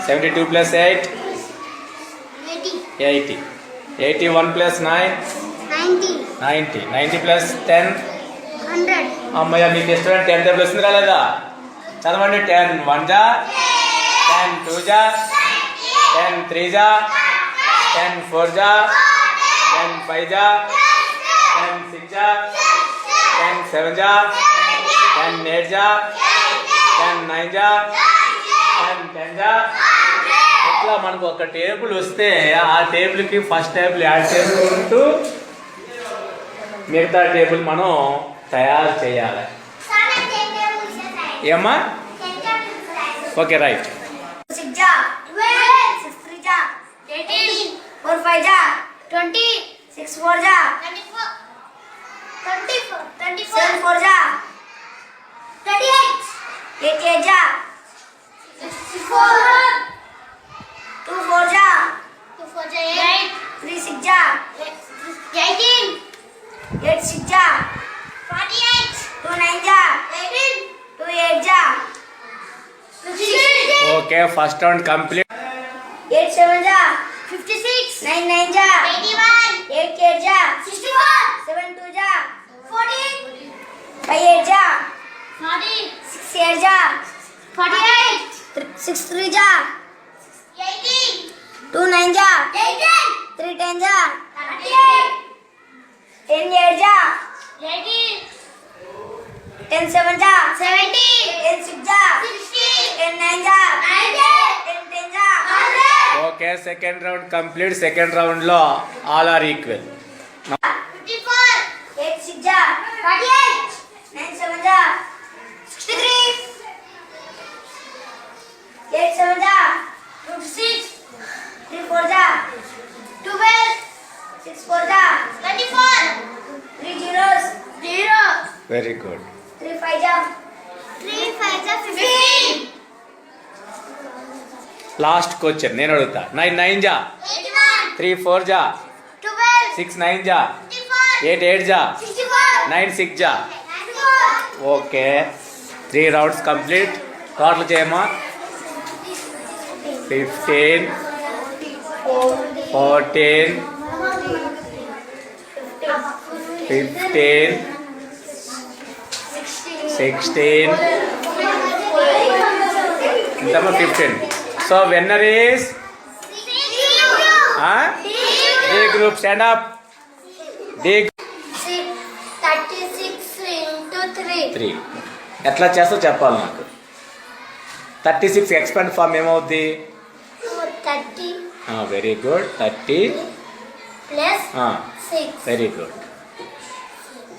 72 plus 8, 80. 81 plus 9, 90. 90 plus 10, 100. అమ్మయ్య మీకు ఇష్టమైన 10 table వస్తుంది రాలేదా? చదవండి. 10 1 జా, 10 2 జా, 10 3 జా, 10 4 జా, 10 5 జా, 10 6 జా, 10 7 జా, 10 8 జా, 10 9 జా, 10 10 జా. ఇట్లా మనకు ఒక టేబుల్ వస్తే ఆ టేబుల్కి ఫస్ట్ టేబుల్ యాడ్ చేసుకుంటూ మిగతా టేబుల్ మనం తయారు చేయాలి. ఏమ్మా? Okay right. 6 ja, 12, 6 3 ja, 18, 4 5 ja, 20, 6 4 ja, 24, 7 4 ja, 38, 8 8 ja, 6 ja 48. 2 9 ja 18. 2 8 ja 56. Okay first round complete. 8 7 ja 56. 9 9 ja 81. 8 8 ja 64. 7 2 ja 14. 5 8 ja 40. 6 8 ja 48. 6 3 ja 18. 2 9 ja 18. 3 10 ja 38. 10 8 ja 18. 10 7 ja 70. 10 6 ja 60. 10 9 ja 90. 10 10 ja 100. Okay second round complete. Second round లో all are equal. 54. 8 6 ja 48. 9 7 ja 63. 8 7 ja 56. 3 4 ja 12. 6 4 ja 24. 3 zeros 0. Very good. 3 5 ja 15. Last question నేను అడుగుతా. 9 9 జా 81. 3 4 జా 12. 6 9 జా 54. 8 8 జా 64. 9 6 జా. 94. Okay 3 rounds complete. Total చేయమా. 15 14 15 16 ఇంతమ్మా 15. So winner is D group. Stand up. D 36 into 3. 3 ఎట్లా చేస్తో చెప్పాలి నాకు. 36 ఎక్స్పాండ్ ఫామ్ ఏమవుద్ది? 30 very good. 30 plus 6. Very good.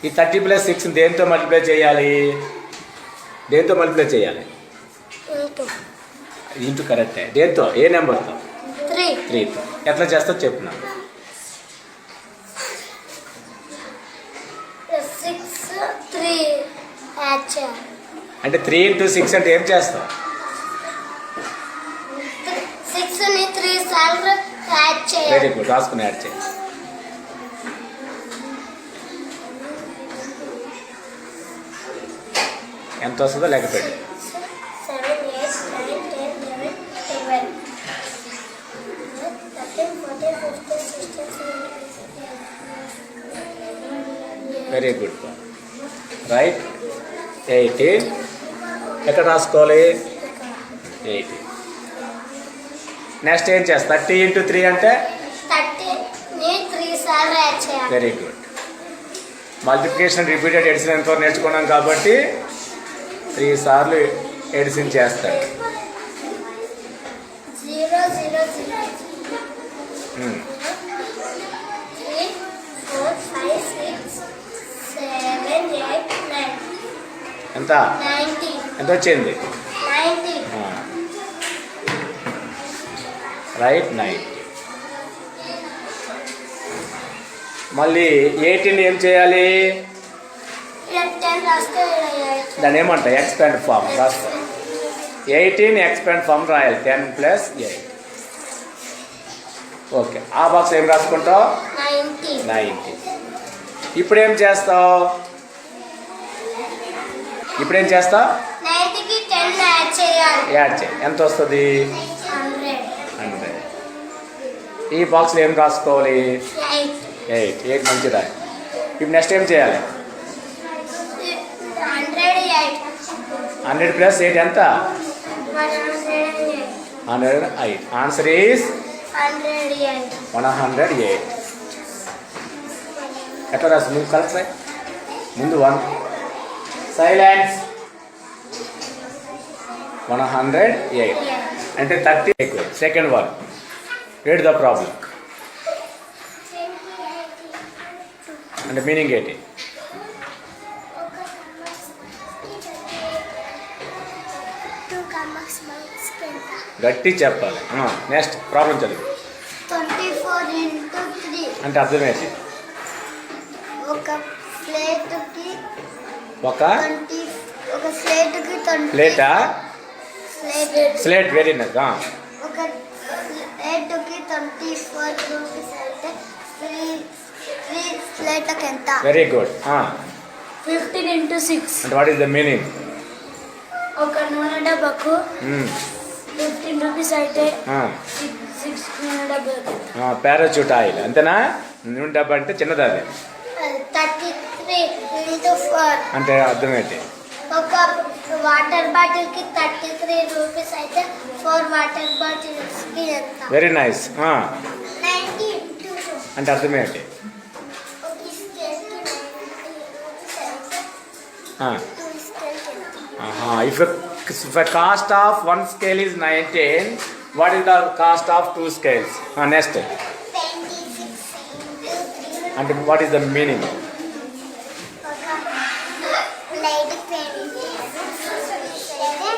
ఈ 30 + 6 దేంతో మల్టిప్లై చేయాలి? దేంతో మల్టిప్లై చేయాలి? Into ఇంటూ కరెక్టే. దేంతో? ఏ నెంబర్తో? 3. 3తో. ఎట్లా చేస్తో చెప్పు నాకు. 6 3 యాడ్ చేయాలి. అంటే 3 × 6 అంటే ఏం చేస్తావు? 6 ని 3 సార్లు యాడ్ చేయాలి. Very good. రాసుకుని యాడ్ చేయి. ఎంత వస్తుందో లెక్క పెట్టు. 7 8 9 10 11 12 13 14 15 16 17. Very good. రైట్. 18 ఎక్కడ రాసుకోవాలి? 18. నెక్స్ట్ ఏం చేస్తా? 30 × 3 అంటే 30 ని 3 సార్లు యాడ్ చేయాలి. Very good. Multiplication repeated addition ఎంతో నేర్చుకున్నాం కాబట్టి 3 సార్లు ఎడిషన్ చేస్తాడు. 0 0 0 3 4 5 6 7 8 9 ఎంత 90 ఎంత వచ్చింది? 90. రైట్. 90. మళ్ళీ 18 ఏం చేయాలి? 10 రాస్తే దాన్ని ఏమంటా? ఎక్స్పాండ్ ఫామ్ రాస్తా. 18 ఎక్స్పాండ్ ఫామ్ రాయాలి. 10 + 8. ఓకే. ఆ బాక్స్ ఏం రాసుకుంటావు? 90. 90. ఇప్పుడు ఏం చేస్తావు? 90 కి 10 యాడ్ చేయాలి. యాడ్ చేయి. ఎంత వస్తుంది? 100. 100. ఈ బాక్స్లో ఏం రాసుకోవాలి? 8. 8 మంచి రాయి. ఇప్పుడు నెక్స్ట్ ఏం చేయాలి? 108. 100 + 8 ఎంత? 108. 108. Answer is 108. 108. ఎట్లా రాసు? ముందు కరెక్ట్ రాయి. ముందు 1. సైలెన్స్. 108 అంటే 30 ఎక్కువ. Second one. Read the problem. అంటే మీనింగ్ ఏంటి? గట్టి చెప్పాలి. నెక్స్ట్ ప్రాబ్లం చదువు. 24 into 3. అంటే అర్థమేంటి? ఒక ప్లేట్కి ఒక 20. ఒక ప్లేట్కి 20. ప్లేటా? ప్లేట్. స్లేట్. Very nice. ఒక ప్లేట్కి 24 రూపీస్ అయితే 3 3 ప్లేట్లకు ఎంత? Very good. 15 into 6. అంటే వాట్ ఈస్ ద మీనింగ్? ఒక నూనె డబ్బాకు 15 రూపీస్ అయితే 6 నూనె డబ్బా. పారాచూట్ ఆయిల్ అంతేనా? నూనె డబ్బా అంటే చిన్నది అది. 33 into 4. అంటే అర్థం ఏంటి? ఒక వాటర్ బాటిల్ కి 33 రూపీస్ అయితే 4 వాటర్ బాటిల్స్ కి ఎంత? Very nice. 90 into 2. అంటే అర్థం ఏంటి? ఒక స్కేల్ కి 90 రూపీస్ అయితే 2 స్కేల్ కి ఎంత? If a cost of one scale is 19, what is the cost of two scales? Next. 26 into 3. And what is the meaning? ఒక లైట్ పెన్ అయితే 26 రూపీస్ అయితే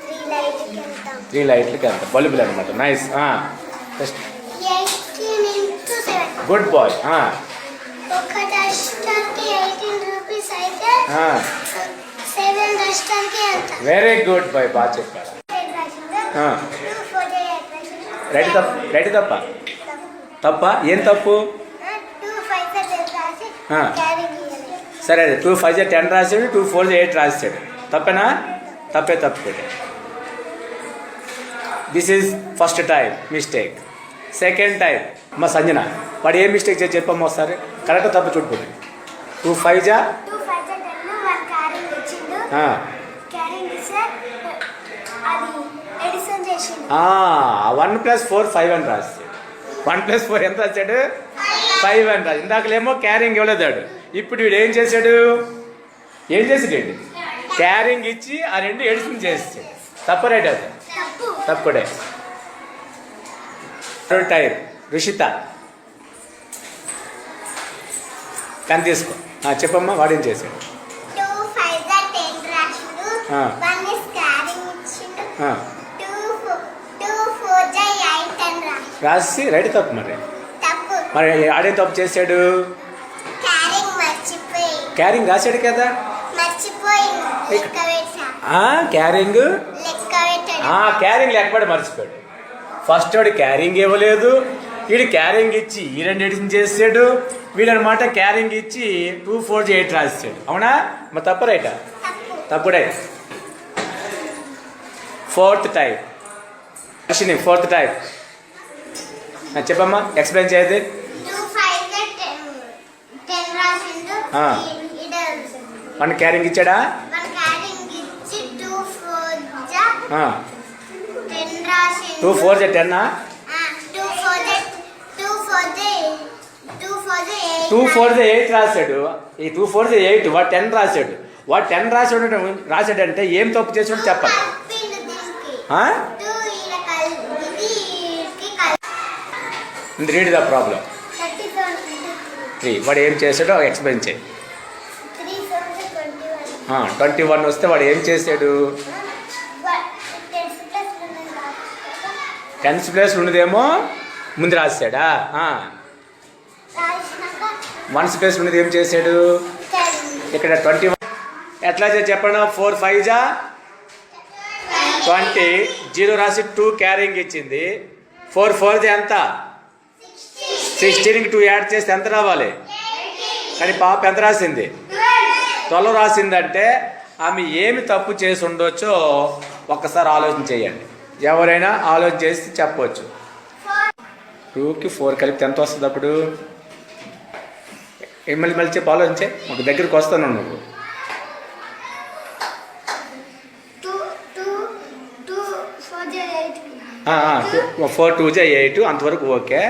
3 లైట్కి ఎంత? 3 లైట్లకి ఎంత? బల్బులు అనమాట. నైస్. 18 into 7. Good boy. ఒక డస్టర్కి 18 రూపీస్ అయితే 7 డస్టర్కి ఎంత? వెరీ గుడ్ బాయ్, బాగా చెప్పారు. రైట్ తప్ప తప్ప ఏం తప్పు? 2 5 రాసి క్యారీ చేయాలి. సరే 2 5 10 రాసాడు, 2 4 8 రాసాడు. తప్పేనా? తప్పే. This is first type mistake. Second type మా సంజన వాడు ఏం మిస్టేక్ చేసి చెప్పమ్మా ఒకసారి. కరెక్ట్ తప్పు చూడుకోండి. 2 5 2 5 10 వన్ క్యారింగ్ వచ్చిండు. క్యారింగ్ ఇస్తే అది ఎడిషన్ చేసిండు. 1 + 4 5 అని రాస్తాడు. 1 + 4 ఎంత రాశాడు? 5 అని రాదు. ఇందాకలేమో క్యారింగ్ ఇవ్వలేదాడు. ఇప్పుడు వీడు ఏం చేశాడు? క్యారింగ్ ఇచ్చి ఆ 2 ఎడిషన్ చేస్తాడు. తప్పు రైట్ అది? తప్పుడే. థర్డ్ టైప్ రుషిత కని తీసుకో. చెప్పమ్మా వాడు ఏం చేశాడు? 2 5 10 రాసిండు. 1 ఇస్ క్యారింగ్ ఇచ్చిండు. 2 4 8 అని రాసి రైట్ తప్పు. మరి ఆడేం తప్పు చేశాడు? క్యారింగ్ మర్చిపోయి. క్యారింగ్ రాశాడు కదా. క్యారింగ్ లేకపోతే మర్చిపోయాడు. ఫస్ట్ వాడు క్యారింగ్ ఇవ్వలేదు, వీడు క్యారింగ్ ఇచ్చి ఈ 2 ఎడిషన్ చేసాడు. వీడనమాట క్యారింగ్ ఇచ్చి 2 4 8 రాసాడు. అవునా? మరి తప్పు రైటా? తప్పుడే. Fourth type Ashwini. Fourth type చెప్పమ్మా, ఎక్స్ప్లెయిన్ చేయదు. 1 క్యారింగ్ ఇచ్చాడా? 2 4 10. 2 4 8 రాశాడు. ఈ 2 4 8 వాడు 10 రాశాడు. వాడు 10 రాశాడంటే ఏం తప్పు చేసాడు చెప్పాలి. Read the problem. 3 వాడు ఏం చేశాడో ఎక్స్ప్లెయిన్ చేయి. 21 వస్తే వాడు ఏం చేశాడు? 10th ప్లేస్ ఉన్నదేమో ముందు రాశాడా? 1th ప్లేస్ ఉన్నది ఏం చేశాడు? ఇక్కడ 21 ఎట్లా చెప్పండి. 4 5 20 0 రాసి 2 క్యారింగ్ ఇచ్చింది. 4 4 ఎంత? 16కి 2 యాడ్ చేస్తే ఎంత రావాలి? కానీ పాప ఎంత రాసింది? 12 రాసిందంటే ఆమె ఏమి తప్పు చేసి ఉండొచ్చో ఒక్కసారి ఆలోచన చేయండి. ఎవరైనా ఆలోచన చేసి చెప్పవచ్చు. 2కి 4 కలిపితే ఎంత వస్తుంది? అప్పుడు మళ్ళీ చెప్పి ఆలోచించే. ఒక దగ్గరికి వస్తాను నువ్వు. 4 2 8 అంతవరకు ఓకే.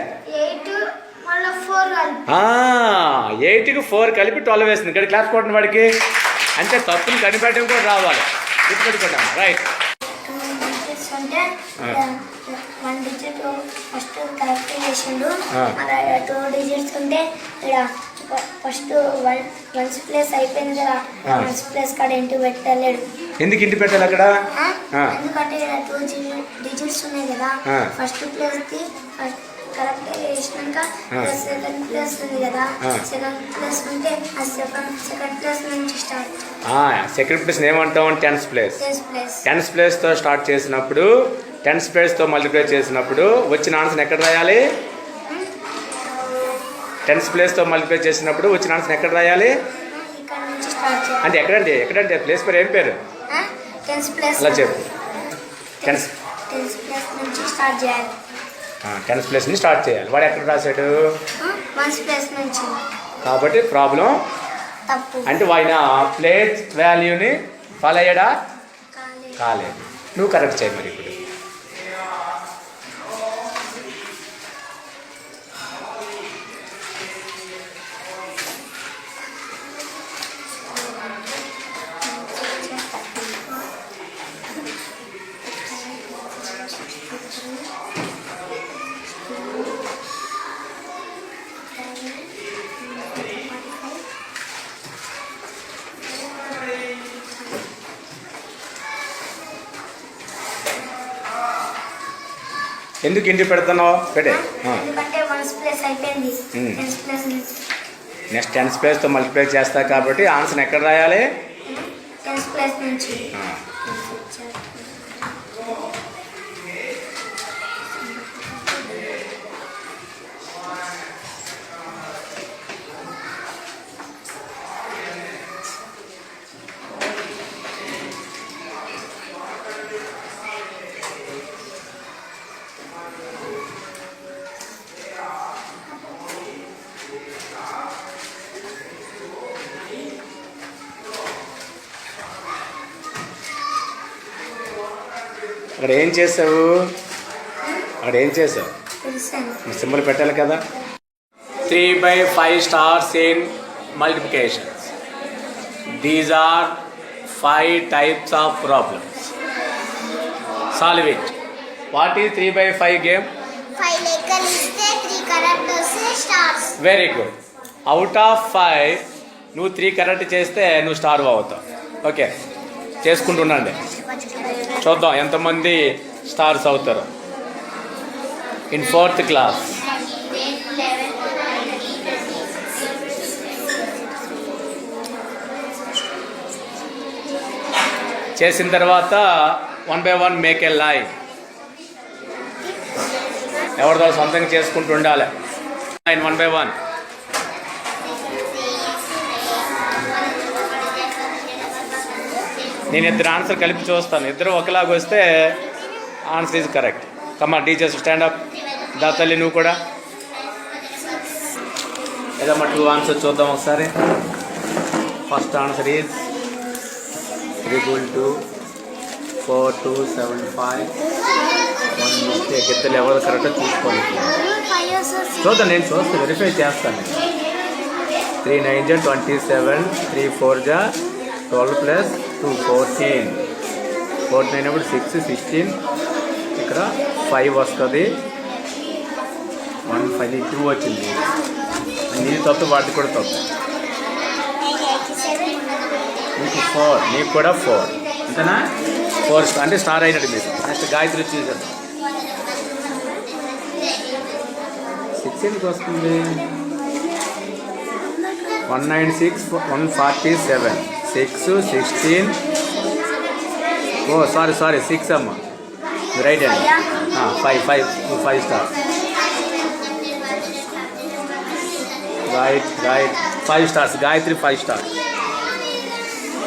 8కి 4 కలిపి 12 వేస్తుంది. ఇక్కడ క్లాస్ కొట్టిన వాడికి అంటే తప్పుని కనిపెట్టడం కూడా రావాలి. గుర్తుపెట్టుకుంటాం. రైట్. 1 digit ఫస్ట్ కరెక్ట్ చేసిండు. 2 digits ఉంటే ఇక్కడ ఫస్ట్ 1th ప్లేస్ అయిపోయింది కదా. 1th ప్లేస్ కాడ ఇంటి పెట్టలేడు. ఎందుకు ఇంటి పెట్టాలి అక్కడ? ఎందుకంటే 2 digits ఉన్నాయి కదా. ఫస్ట్ ప్లేస్ కి కరెక్ట్ చేసినాక సెకండ్ ప్లేస్ ఉంది కదా, సెకండ్ ప్లేస్ ఉంటే ఆ సెకండ్ ప్లేస్ నుంచి స్టార్ట్. సెకండ్ ప్లేస్ ఏమంటాం? Tenth place. ప్లేస్ టెన్త్ ప్లేస్తో స్టార్ట్ చేసినప్పుడు, టెన్త్ ప్లేస్తో మల్టిప్లై చేసినప్పుడు వచ్చిన ఆన్సర్ ఎక్కడ రాయాలి? టెన్త్ ప్లేస్తో మల్టిప్లై చేసినప్పుడు వచ్చిన ఆన్సర్ ఎక్కడ రాయాలి? ఇక్కడ నుంచి స్టార్ట్ చేయాలి. అంటే ఎక్కడంటే ప్లేస్ పేరు ఏం పేరు? Tenth place. అలా చెప్పు. టెన్త్ ప్లేస్ నుంచి స్టార్ట్ చేయాలి. టెన్త్ ప్లేస్ నుంచి స్టార్ట్ చేయాలి. వాడు ఎక్కడ రాశాడు? వన్స్ ప్లేస్ నుంచి. కాబట్టి ప్రాబ్లం తప్పు. అంటే ఆయన ప్లేస్ వాల్యూని ఫాలో అయ్యాడా? కాలేదు. నువ్వు కరెక్ట్ చేయి మరి ఇప్పుడు. ఎందుకు ఇంటి పెడుతున్నావు? పెట్టే. ఎందుకంటే వన్స్ ప్లేస్ అయిపోయింది. టెన్త్ ప్లేస్ నుంచి నెక్స్ట్ టెన్త్ ప్లేస్తో మల్టిప్లై చేస్తా కాబట్టి ఆన్సర్ ఎక్కడ రాయాలి? టెన్త్ ప్లేస్ నుంచి. అక్కడ ఏం చేసావు? సింబల్ పెట్టాలి కదా. 3/5 stars in multiplications. These are 5 types of problems. Solve it. What is 3/5 game? 5 లెక్కలు ఇస్తే 3 కరెక్ట్ వస్తే stars. Very good. Out of 5 నువ్వు 3 కరెక్ట్ చేస్తే నువ్వు స్టార్ అవుతావు. ఓకే, చేసుకుంటుండండి. చూద్దాం ఎంతమంది స్టార్స్ అవుతారు. ఇన్ 4th క్లాస్ చేసిన తర్వాత 1 by 1 మేక్ ఏ లైన్. ఎవరిదో సొంతంగా చేసుకుంటూ ఉండాలి. 1 by 1. నేను ఇద్దరు ఆన్సర్ కలిపి చూస్తాను. ఇద్దరు ఒకలాగా వస్తే ఆన్సర్ ఈజ్ కరెక్ట్. కమ్మా టీచర్స్ స్టాండప్. దా తల్లి నువ్వు కూడా ఏదమ్మా 2 ఆన్సర్ చూద్దాం ఒకసారి. First answer is 3 4 2 7 5. 1 మిస్టేక్. ఇద్దరు ఎవరు కరెక్టో చూసుకోండి. చూద్దాం, నేను చూస్తాను, వెరిఫై చేస్తాను. 3 9 27, 3 4 12 + 2 14. 14 అయినప్పుడు 6 16. ఇక్కడ 5 వస్తుంది. 1 5 2 వచ్చింది. నీది తప్పు, వాటి కూడా తప్పు. నీకు 4, నీకు కూడా 4. అంతేనా? 4 అంటే స్టార్ అయినట్టు మీరు. నెక్స్ట్ గాయత్రి చూసారు. 6 ఎందుకు వస్తుంది? 196 147. 6 16. ఓ సారీ 6 అమ్మా, రైట్ అండి. 5 star. Right 5 stars. Gayatri 5 stars.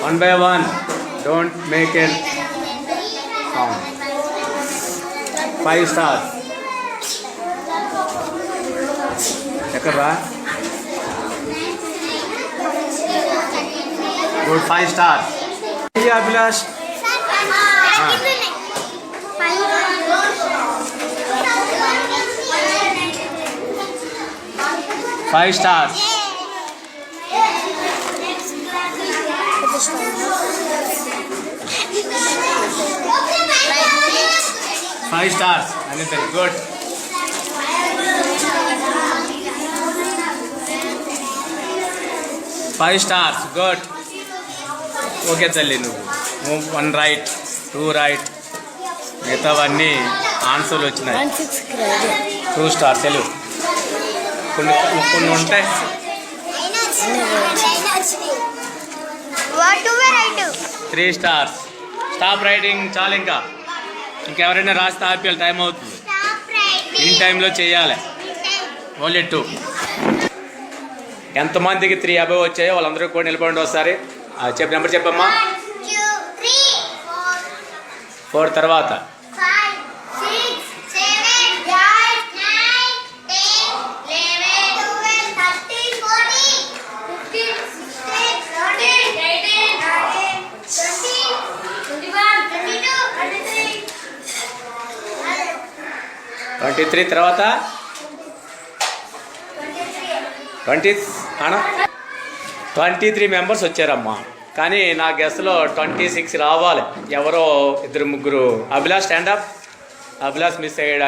1 by 1. Don't make it sound. 5 stars. ఎక్కడ్రా? Good. 5 stars. Abhilash 5 stars. 5 stars. Anitha, good. 5 stars. Good. Okay, తల్లి నువ్వు 1 right, 2 right, మిగతావన్నీ ఆన్సర్లు వచ్చినాయి 1 6 2 స్టార్స్ తెలుగు కొన్ని కొన్ని ఉంటాయి what do right 3 stars stop writing చాలు ఇంకా ఇంకెవరైనా రాస్తే ఆపేయాలి టైం అవుతుంది ఇన్ టైంలో చేయాలి ఓన్లీ 2 ఎంతమందికి 3 అబవ్ వచ్చాయో వాళ్ళందరూ కూడా నిలబడండి ఒకసారి చెప్పు నెంబర్ చెప్పమ్మా 1 2 3 4 4 తర్వాత 5 6 7 8 9 10 11 12 13 14 15 16 17 18 20 21 22 23 తర్వాత 23 మెంబర్స్ వచ్చారమ్మా కానీ నా గెస్ట్లో 26 రావాలి ఎవరో 2 3 అభిలాష్ స్టాండప్ అభిలాష్ మిస్ అయ్యాడు